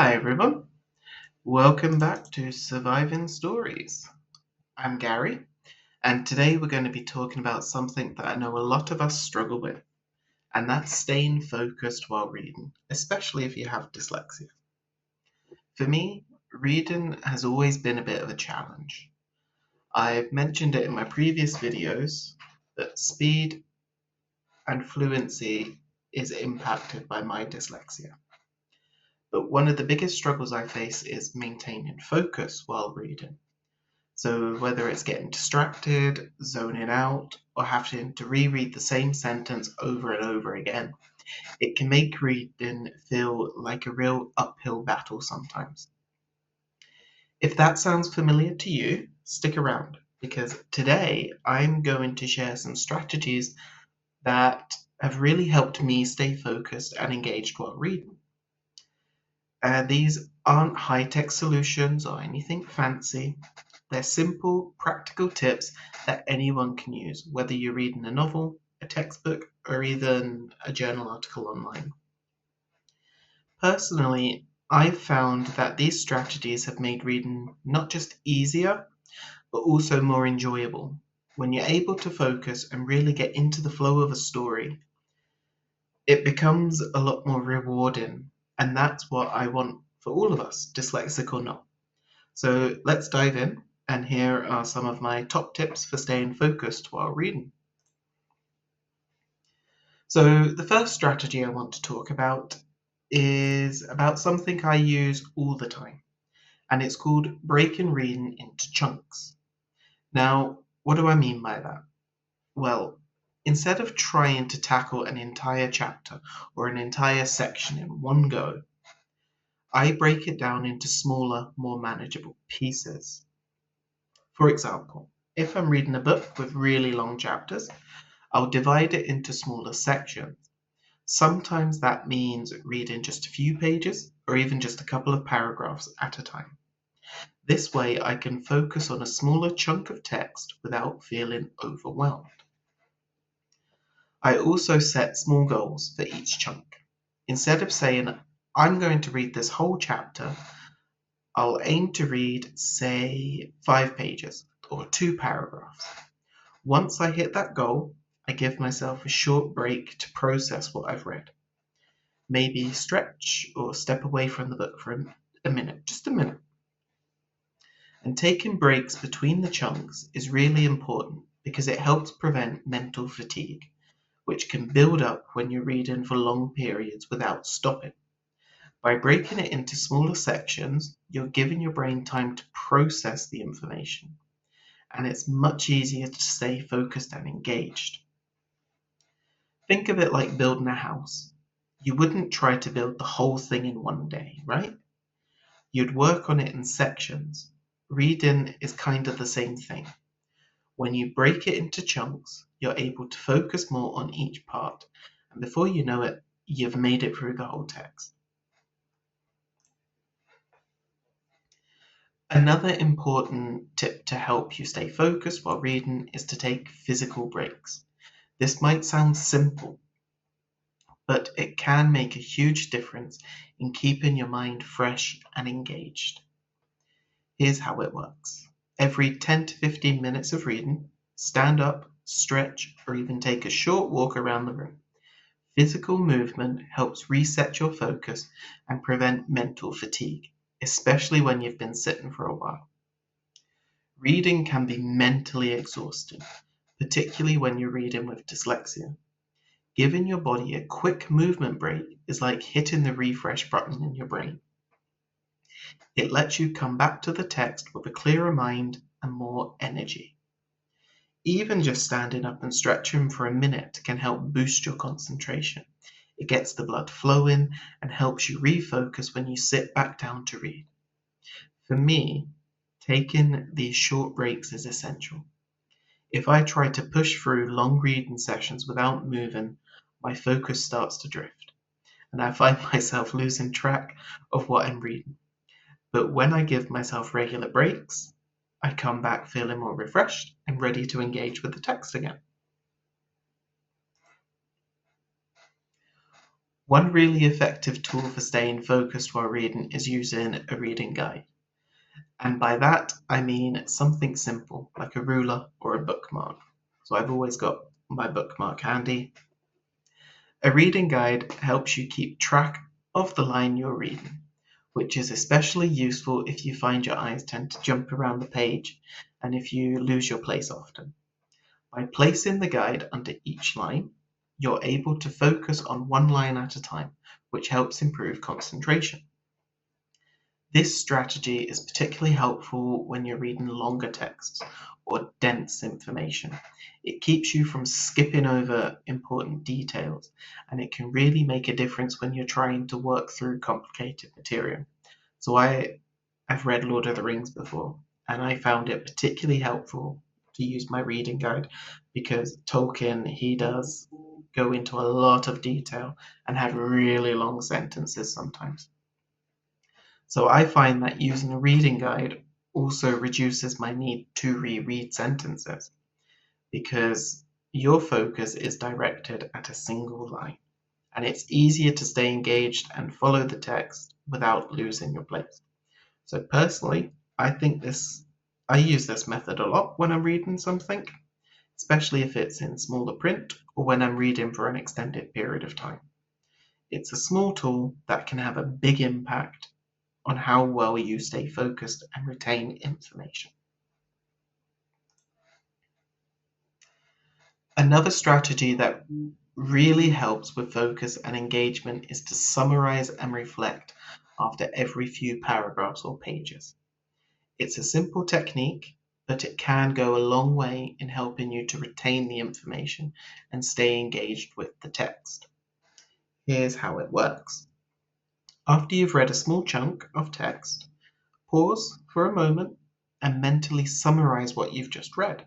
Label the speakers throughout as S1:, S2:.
S1: Hi everyone, welcome back to Surviving Stories. I'm Gary, and today we're going to be talking about something that I know a lot of us struggle with, and that's staying focused while reading, especially if you have dyslexia. For me, reading has always been a bit of a challenge. I've mentioned it in my previous videos that speed and fluency is impacted by my dyslexia. But one of the biggest struggles I face is maintaining focus while reading. So whether it's getting distracted, zoning out, or having to reread the same sentence over and over again, it can make reading feel like a real uphill battle sometimes. If that sounds familiar to you, stick around because today I'm going to share some strategies that have really helped me stay focused and engaged while reading. These aren't high-tech solutions or anything fancy. They're simple, practical tips that anyone can use, whether you're reading a novel, a textbook, or even a journal article online. Personally, I've found that these strategies have made reading not just easier, but also more enjoyable. When you're able to focus and really get into the flow of a story, it becomes a lot more rewarding, and that's what I want for all of us, dyslexic or not. So let's dive in, and here are some of my top tips for staying focused while reading. So the first strategy I want to talk about is about something I use all the time, and it's called breaking reading into chunks. Now, what do I mean by that? Well, instead of trying to tackle an entire chapter or an entire section in one go, I break it down into smaller, more manageable pieces. For example, if I'm reading a book with really long chapters, I'll divide it into smaller sections. Sometimes that means reading just a few pages or even just a couple of paragraphs at a time. This way I can focus on a smaller chunk of text without feeling overwhelmed. I also set small goals for each chunk. Instead of saying, I'm going to read this whole chapter, I'll aim to read, say, 5 pages or 2 paragraphs. Once I hit that goal, I give myself a short break to process what I've read. Maybe stretch or step away from the book for a minute, just a minute. And taking breaks between the chunks is really important because it helps prevent mental fatigue, which can build up when you're reading for long periods without stopping. By breaking it into smaller sections, you're giving your brain time to process the information, and it's much easier to stay focused and engaged. Think of it like building a house. You wouldn't try to build the whole thing in one day, right? You'd work on it in sections. Reading is kind of the same thing. When you break it into chunks, you're able to focus more on each part, and before you know it, you've made it through the whole text. Another important tip to help you stay focused while reading is to take physical breaks. This might sound simple, but it can make a huge difference in keeping your mind fresh and engaged. Here's how it works. Every 10 to 15 minutes of reading, stand up, stretch, or even take a short walk around the room. Physical movement helps reset your focus and prevent mental fatigue, especially when you've been sitting for a while. Reading can be mentally exhausting, particularly when you're reading with dyslexia. Giving your body a quick movement break is like hitting the refresh button in your brain. It lets you come back to the text with a clearer mind and more energy. Even just standing up and stretching for a minute can help boost your concentration. It gets the blood flowing and helps you refocus when you sit back down to read. For me, taking these short breaks is essential. If I try to push through long reading sessions without moving, my focus starts to drift, and I find myself losing track of what I'm reading. But when I give myself regular breaks, I come back feeling more refreshed and ready to engage with the text again. One really effective tool for staying focused while reading is using a reading guide. And by that, I mean something simple like a ruler or a bookmark. So I've always got my bookmark handy. A reading guide helps you keep track of the line you're reading, which is especially useful if you find your eyes tend to jump around the page and if you lose your place often. By placing the guide under each line, you're able to focus on one line at a time, which helps improve concentration. This strategy is particularly helpful when you're reading longer texts or dense information. It keeps you from skipping over important details, and it can really make a difference when you're trying to work through complicated material. So I've read Lord of the Rings before, and I found it particularly helpful to use my reading guide because Tolkien, he does go into a lot of detail and have really long sentences sometimes. So I find that using a reading guide also reduces my need to reread sentences because your focus is directed at a single line, and it's easier to stay engaged and follow the text without losing your place. So personally, I use this method a lot when I'm reading something, especially if it's in smaller print or when I'm reading for an extended period of time. It's a small tool that can have a big impact on how well you stay focused and retain information. Another strategy that really helps with focus and engagement is to summarize and reflect after every few paragraphs or pages. It's a simple technique, but it can go a long way in helping you to retain the information and stay engaged with the text. Here's how it works. After you've read a small chunk of text, pause for a moment and mentally summarize what you've just read.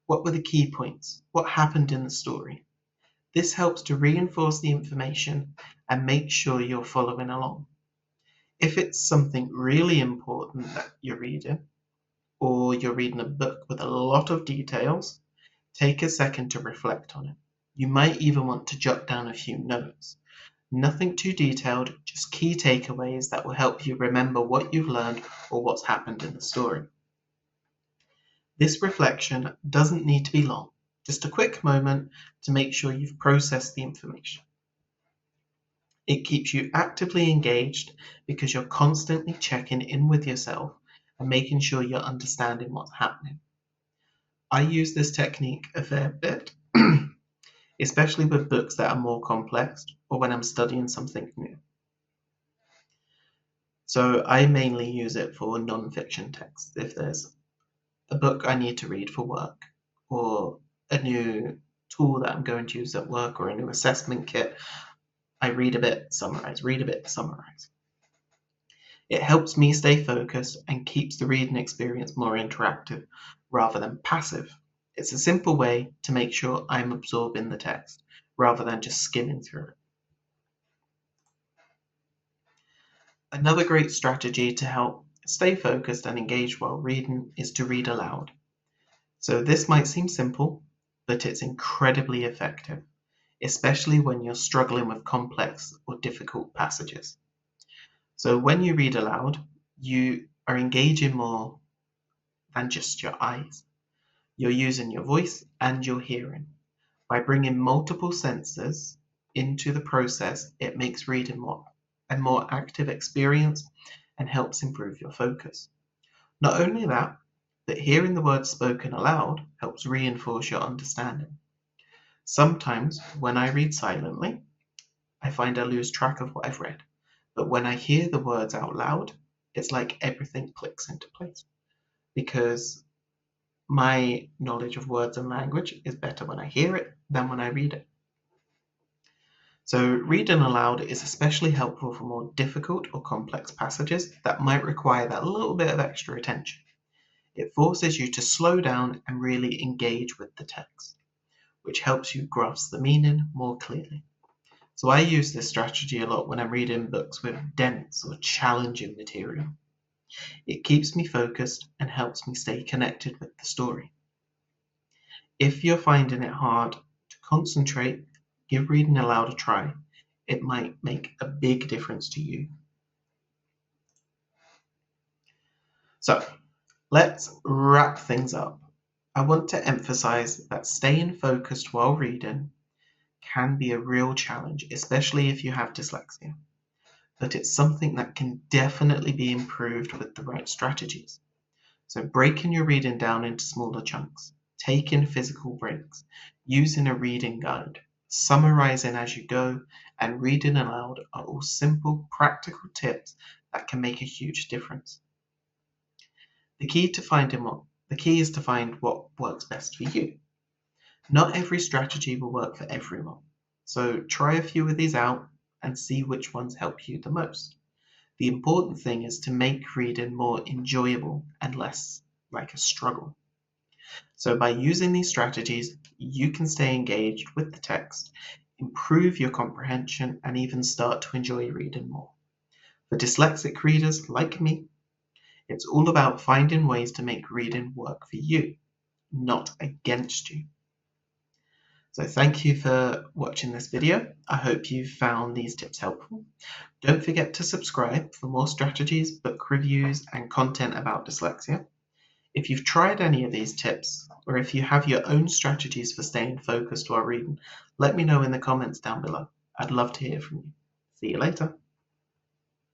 S1: What were the key points? What happened in the story? This helps to reinforce the information and make sure you're following along. If it's something really important that you're reading, or you're reading a book with a lot of details, take a second to reflect on it. You might even want to jot down a few notes. Nothing too detailed, just key takeaways that will help you remember what you've learned or what's happened in the story. This reflection doesn't need to be long, just a quick moment to make sure you've processed the information. It keeps you actively engaged because you're constantly checking in with yourself and making sure you're understanding what's happening. I use this technique a fair bit, especially with books that are more complex or when I'm studying something new. So I mainly use it for non-fiction texts. If there's a book I need to read for work, or a new tool that I'm going to use at work, or a new assessment kit, I read a bit, summarize, read a bit, summarize. It helps me stay focused and keeps the reading experience more interactive rather than passive. It's a simple way to make sure I'm absorbing the text rather than just skimming through it. Another great strategy to help stay focused and engaged while reading is to read aloud. So this might seem simple, but it's incredibly effective, especially when you're struggling with complex or difficult passages. So when you read aloud, you are engaging more than just your eyes. You're using your voice and your hearing. By bringing multiple senses into the process, it makes reading a more active experience and helps improve your focus. Not only that, but hearing the words spoken aloud helps reinforce your understanding. Sometimes when I read silently, I find I lose track of what I've read, but when I hear the words out loud, it's like everything clicks into place because my knowledge of words and language is better when I hear it than when I read it. So reading aloud is especially helpful for more difficult or complex passages that might require that little bit of extra attention. It forces you to slow down and really engage with the text, which helps you grasp the meaning more clearly. So I use this strategy a lot when I'm reading books with dense or challenging material. It keeps me focused and helps me stay connected with the story. If you're finding it hard to concentrate, give reading aloud a try. it might make a big difference to you. So let's wrap things up. I want to emphasize that staying focused while reading can be a real challenge, especially if you have dyslexia, but it's something that can definitely be improved with the right strategies. So breaking your reading down into smaller chunks, taking physical breaks, using a reading guide, summarizing as you go, and reading aloud are all simple, practical tips that can make a huge difference. The key is to find what works best for you. Not every strategy will work for everyone, so try a few of these out and see which ones help you the most. The important thing is to make reading more enjoyable and less like a struggle. So by using these strategies, you can stay engaged with the text, improve your comprehension, and even start to enjoy reading more. For dyslexic readers like me, it's all about finding ways to make reading work for you, not against you. So thank you for watching this video. I hope you found these tips helpful. Don't forget to subscribe for more strategies, book reviews, and content about dyslexia. If you've tried any of these tips, or if you have your own strategies for staying focused while reading, let me know in the comments down below. I'd love to hear from you. See you later.